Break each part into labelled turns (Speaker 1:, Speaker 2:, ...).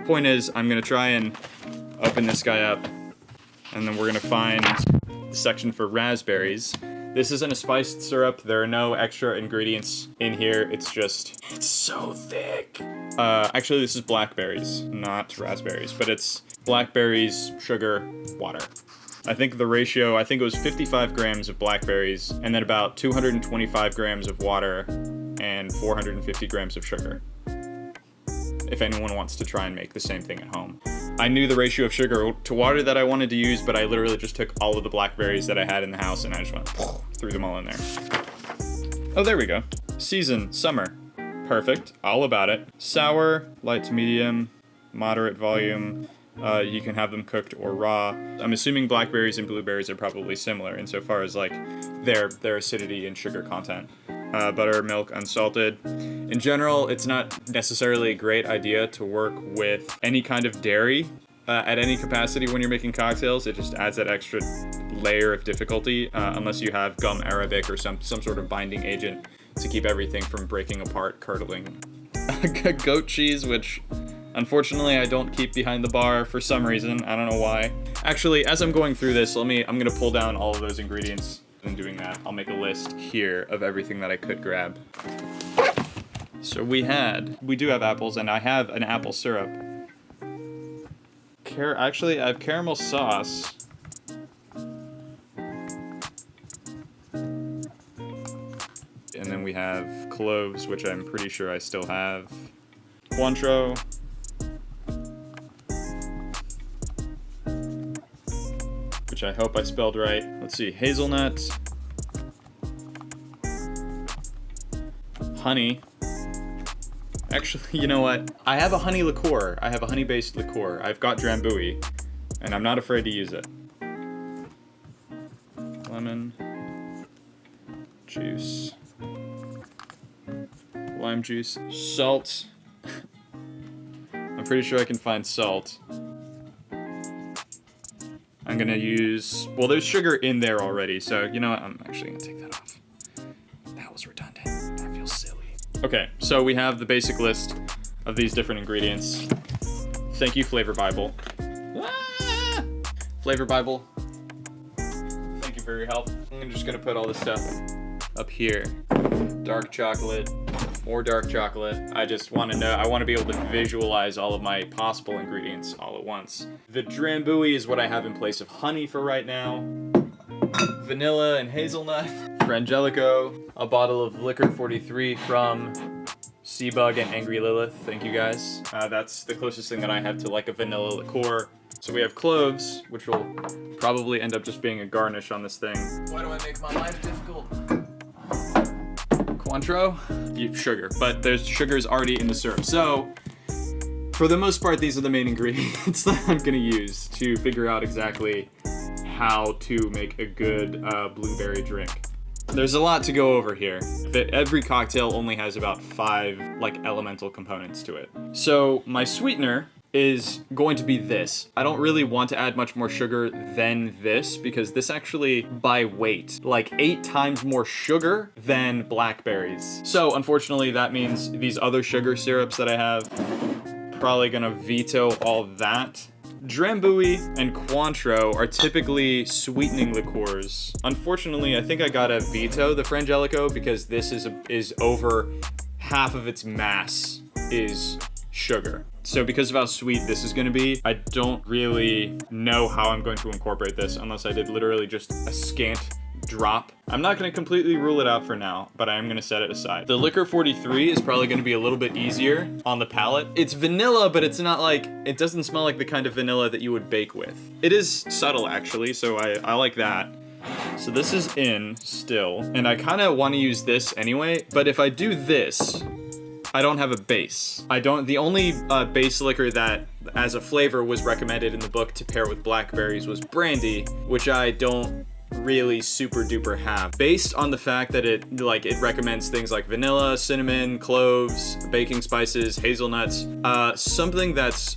Speaker 1: Point is, I'm gonna try and open this guy up, and then we're gonna find the section for raspberries. This isn't a spiced syrup. There are no extra ingredients in here. It's so thick. Actually, this is blackberries, not raspberries, but it's blackberries, sugar, water. I think the ratio, it was 55 grams of blackberries, and then about 225 grams of water, and 450 grams of sugar. If anyone wants to try and make the same thing at home. I knew the ratio of sugar to water that I wanted to use, but I literally just took all of the blackberries that I had in the house and I just went, threw them all in there. Oh, there we go. Season, summer. Perfect, all about it. Sour, light to medium, moderate volume. You can have them cooked or raw. I'm assuming blackberries and blueberries are probably similar insofar as like their acidity and sugar content. Buttermilk, unsalted. In general, it's not necessarily a great idea to work with any kind of dairy at any capacity when you're making cocktails. It just adds that extra layer of difficulty unless you have gum arabic or some sort of binding agent to keep everything from breaking apart, curdling. Goat cheese, which unfortunately I don't keep behind the bar for some reason. I don't know why. Actually, as I'm going through this, I'm gonna pull down all of those ingredients. In doing that, I'll make a list here of everything that I could grab. So we do have apples, and I have an apple syrup. Actually, I have caramel sauce. And then we have cloves, which I'm pretty sure I still have. Cointreau. Which I hope I spelled right. Let's see, hazelnut. Honey. Actually, you know what? I have a honey liqueur. I have a honey-based liqueur. I've got Drambuie, and I'm not afraid to use it. Lemon. Juice. Lime juice. Salt. I'm pretty sure I can find salt. I'm gonna use, well, there's sugar in there already, so you know what, I'm actually gonna take that off. That was redundant, that feels silly. Okay, so we have the basic list of these different ingredients. Thank you, Flavor Bible. Ah! Flavor Bible, thank you for your help. I'm just gonna put all this stuff up here. Dark chocolate, more dark chocolate. I just want to know, I want to be able to visualize all of my possible ingredients all at once. The Drambuie is what I have in place of honey for right now. Vanilla and hazelnut. Frangelico. A bottle of Liquor 43 from Seabug and Angry Lilith. Thank you guys. That's the closest thing that I have to like a vanilla liqueur. So we have cloves, which will probably end up just being a garnish on this thing. Why do I make my life difficult? Cointreau? Sugar, but there's sugar's already in the syrup. So, for the most part, these are the main ingredients that I'm gonna use to figure out exactly how to make a good blueberry drink. There's a lot to go over here. Every cocktail only has about 5 elemental components to it. So my sweetener is going to be this. I don't really want to add much more sugar than this because this actually, by weight, 8 times more sugar than blackberries. So unfortunately that means these other sugar syrups that I have, probably gonna veto all that. Drambuie and Cointreau are typically sweetening liqueurs. Unfortunately, I think I gotta veto the Frangelico because this is over half of its mass is sugar. So because of how sweet this is going to be, I don't really know how I'm going to incorporate this unless I did literally just a scant drop. I'm not going to completely rule it out for now, but I am going to set it aside. The Liquor 43 is probably going to be a little bit easier on the palate. It's vanilla, but it's not it doesn't smell like the kind of vanilla that you would bake with. It is subtle actually, so I like that. So this is in still, and I kind of want to use this anyway, but if I do this, I don't have a base. The only base liquor that as a flavor was recommended in the book to pair with blackberries was brandy, which I don't really super duper have. Based on the fact that it recommends things like vanilla, cinnamon, cloves, baking spices, hazelnuts, something that's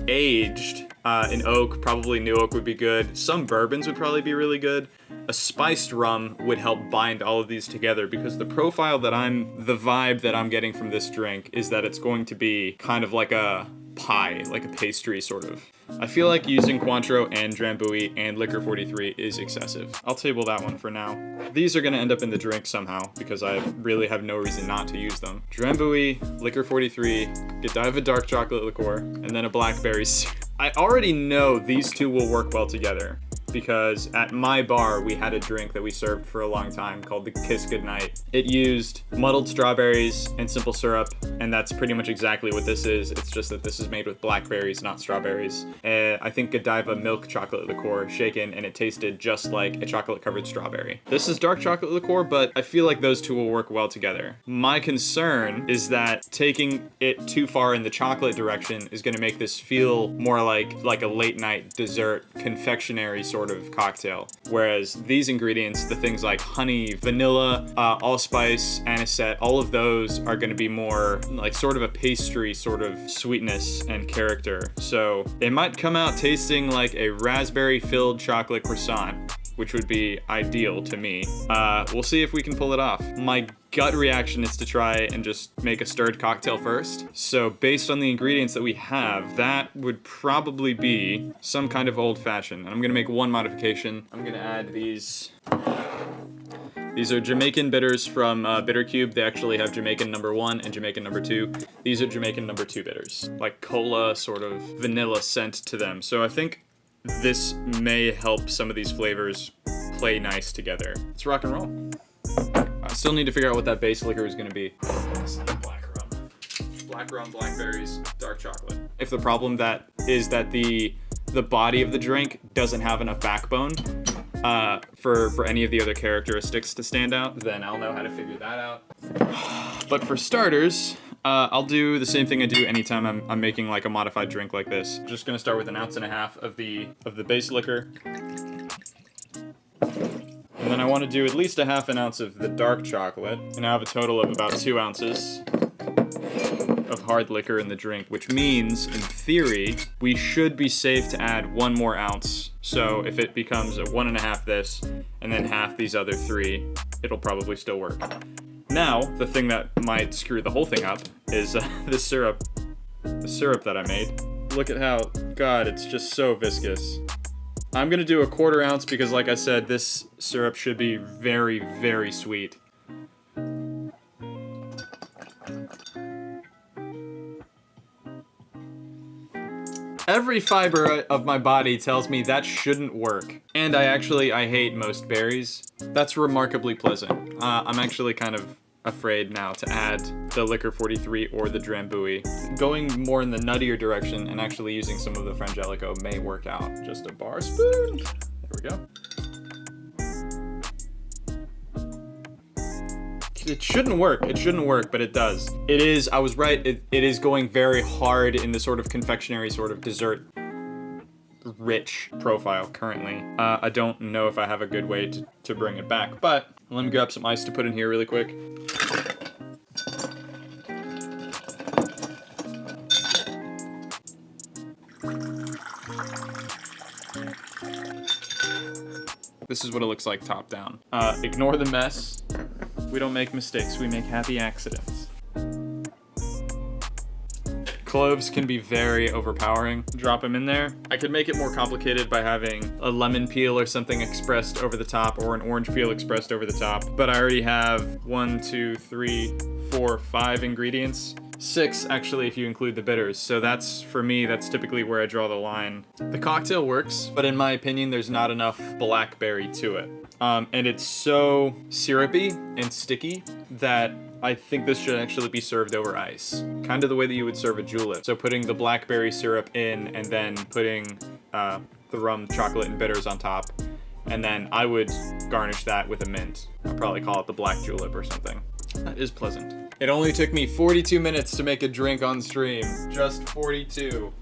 Speaker 1: aged in oak, probably new oak would be good. Some bourbons would probably be really good. A spiced rum would help bind all of these together because the vibe that I'm getting from this drink is that it's going to be kind of like a pie, like a pastry sort of. I feel like using Cointreau and Drambuie and Liquor 43 is excessive. I'll table that one for now. These are gonna end up in the drink somehow because I really have no reason not to use them. Drambuie, Liquor 43, Godiva dark chocolate liqueur, and then a Blackberry syrup. I already know these two will work well together because at my bar, we had a drink that we served for a long time called the Kiss Goodnight. It used muddled strawberries and simple syrup, and that's pretty much exactly what this is. It's just that this is made with blackberries, not strawberries. I think Godiva milk chocolate liqueur shaken, and it tasted just like a chocolate-covered strawberry. This is dark chocolate liqueur, but I feel like those two will work well together. My concern is that taking it too far in the chocolate direction is gonna make this feel more like a late-night dessert confectionery sort of cocktail. Whereas these ingredients, the things like honey, vanilla, allspice, anisette, all of those are going to be more like sort of a pastry sort of sweetness and character. So it might come out tasting like a raspberry filled chocolate croissant, which would be ideal to me. We'll see if we can pull it off. My gut reaction is to try and just make a stirred cocktail first. So based on the ingredients that we have, that would probably be some kind of old fashioned. And I'm gonna make one modification. I'm gonna add these. These are Jamaican bitters from Bitter Cube. They actually have Jamaican number 1 and Jamaican number 2. These are Jamaican number 2 bitters. Like cola, sort of vanilla scent to them. So I think this may help some of these flavors play nice together. Let's rock and roll. I still need to figure out what that base liquor is going to be. Black rum. Black rum, blackberries, dark chocolate. If the problem is that the body of the drink doesn't have enough backbone for any of the other characteristics to stand out, then I'll know how to figure that out. But for starters, I'll do the same thing I do anytime I'm making like a modified drink like this. I'm just gonna start with 1.5 ounces of the base liquor. And then I want to do at least 1/2 ounce of the dark chocolate. And I have a total of about 2 ounces of hard liquor in the drink, which means, in theory, we should be safe to add 1 more ounce. So if it becomes a 1.5 this, and then half these other 3, it'll probably still work. Now, the thing that might screw the whole thing up is the syrup that I made. Look at how, God, it's just so viscous. I'm gonna do a 1/4 ounce because, like I said, this syrup should be very, very sweet. Every fiber of my body tells me that shouldn't work. And I hate most berries. That's remarkably pleasant. I'm actually kind of afraid now to add the Liquor 43 or the Drambuie. Going more in the nuttier direction and actually using some of the Frangelico may work out. Just a bar spoon. There we go. It shouldn't work, but it does. It is, I was right, it is going very hard in the sort of confectionery, sort of dessert rich profile currently. I don't know if I have a good way to bring it back, but let me grab some ice to put in here really quick. This is what it looks like top down. Ignore the mess. We don't make mistakes, we make happy accidents. Cloves can be very overpowering. Drop them in there. I could make it more complicated by having a lemon peel or something expressed over the top, or an orange peel expressed over the top, but I already have 1, 2, 3, 4, 5 ingredients. 6 actually if you include the bitters, so for me, that's typically where I draw the line. The cocktail works, but in my opinion, there's not enough blackberry to it. And it's so syrupy and sticky that I think this should actually be served over ice. Kind of the way that you would serve a julep. So putting the blackberry syrup in and then putting the rum, chocolate, and bitters on top. And then I would garnish that with a mint. I'd probably call it the black julep or something. That is pleasant. It only took me 42 minutes to make a drink on stream. Just 42.